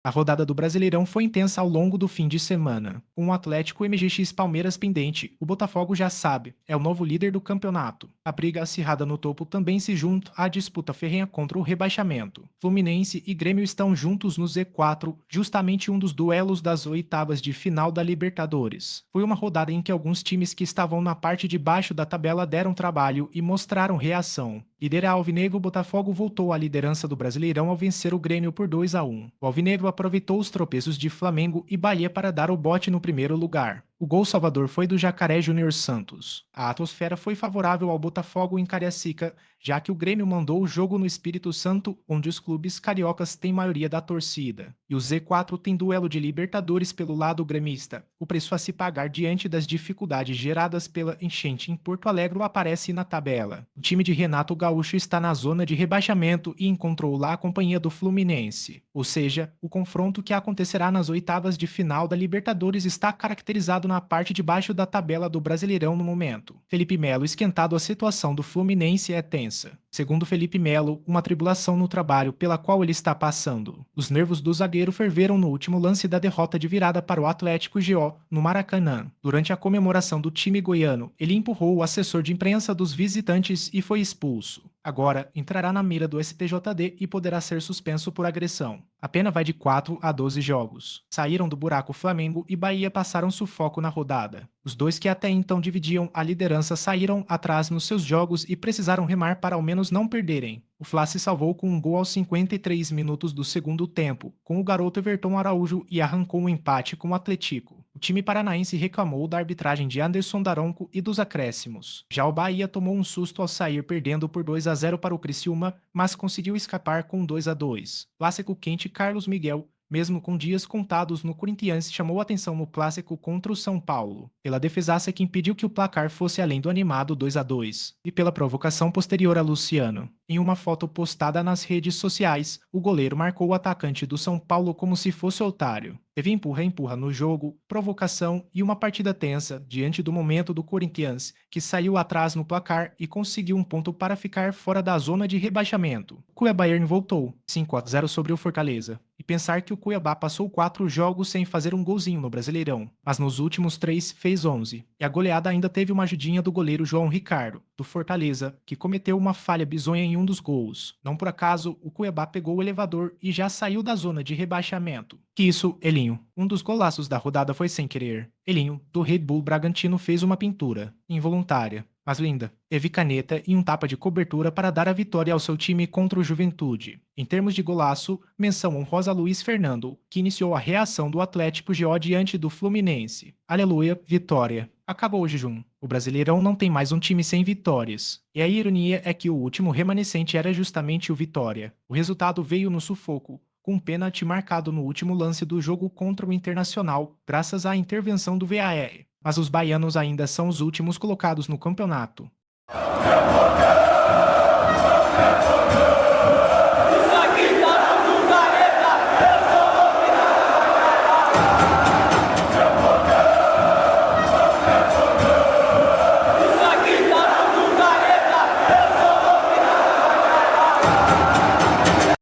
A rodada do Brasileirão foi intensa ao longo do fim de semana. Com o Atlético MGX Palmeiras pendente, o Botafogo já sabe, é o novo líder do campeonato. A briga acirrada no topo também se junta à disputa ferrenha contra o rebaixamento. Fluminense e Grêmio estão juntos no Z4, justamente um dos duelos das oitavas de final da Libertadores. Foi uma rodada em que alguns times que estavam na parte de baixo da tabela deram trabalho e mostraram reação. Líder alvinegro, o Botafogo voltou à liderança do Brasileirão ao vencer o Grêmio por 2-1. O alvinegro aproveitou os tropeços de Flamengo e Bahia para dar o bote no primeiro lugar. O gol salvador foi do Jacaré Júnior Santos. A atmosfera foi favorável ao Botafogo em Cariacica, já que o Grêmio mandou o jogo no Espírito Santo, onde os clubes cariocas têm maioria da torcida. E o Z4 tem duelo de Libertadores pelo lado gremista. O preço a se pagar diante das dificuldades geradas pela enchente em Porto Alegre aparece na tabela. O time de Renato Gaúcho está na zona de rebaixamento e encontrou lá a companhia do Fluminense. Ou seja, o confronto que acontecerá nas oitavas de final da Libertadores está caracterizado na parte de baixo da tabela do Brasileirão no momento. Felipe Melo esquentado, a situação do Fluminense é tensa. Segundo Felipe Melo, uma tribulação no trabalho pela qual ele está passando. Os nervos do zagueiro ferveram no último lance da derrota de virada para o Atlético GO no Maracanã. Durante a comemoração do time goiano, ele empurrou o assessor de imprensa dos visitantes e foi expulso. Agora, entrará na mira do STJD e poderá ser suspenso por agressão. A pena vai de 4 a 12 jogos. Saíram do buraco Flamengo e Bahia passaram sufoco na rodada. Os dois que até então dividiam a liderança saíram atrás nos seus jogos e precisaram remar para ao menos não perderem. O Fla se salvou com um gol aos 53 minutos do segundo tempo, com o garoto Everton Araújo, e arrancou um empate com o Atlético. O time paranaense reclamou da arbitragem de Anderson Daronco e dos acréscimos. Já o Bahia tomou um susto ao sair perdendo por 2-0 para o Criciúma, mas conseguiu escapar com 2-2. Clássico quente, Carlos Miguel, mesmo com dias contados no Corinthians, chamou atenção no clássico contra o São Paulo, pela defesaça que impediu que o placar fosse além do animado 2-2, e pela provocação posterior a Luciano. Em uma foto postada nas redes sociais, o goleiro marcou o atacante do São Paulo como se fosse otário. Teve empurra-empurra no jogo, provocação e uma partida tensa diante do momento do Corinthians, que saiu atrás no placar e conseguiu um ponto para ficar fora da zona de rebaixamento. O Cuiabá voltou 5-0 sobre o Fortaleza. E pensar que o Cuiabá passou 4 jogos sem fazer um golzinho no Brasileirão, mas nos últimos 3 fez 11. E a goleada ainda teve uma ajudinha do goleiro João Ricardo, do Fortaleza, que cometeu uma falha bizonha em um dos gols. Não por acaso, o Cuiabá pegou o elevador e já saiu da zona de rebaixamento. Que isso, Elinho. Um dos golaços da rodada foi sem querer. Elinho, do Red Bull Bragantino, fez uma pintura, involuntária, mas linda. Teve caneta e um tapa de cobertura para dar a vitória ao seu time contra o Juventude. Em termos de golaço, menção honrosa a Luiz Fernando, que iniciou a reação do Atlético GO diante do Fluminense. Aleluia, vitória. Acabou o jejum. O Brasileirão não tem mais um time sem vitórias. E a ironia é que o último remanescente era justamente o Vitória. O resultado veio no sufoco, com um pênalti marcado no último lance do jogo contra o Internacional, graças à intervenção do VAR. Mas os baianos ainda são os últimos colocados no campeonato.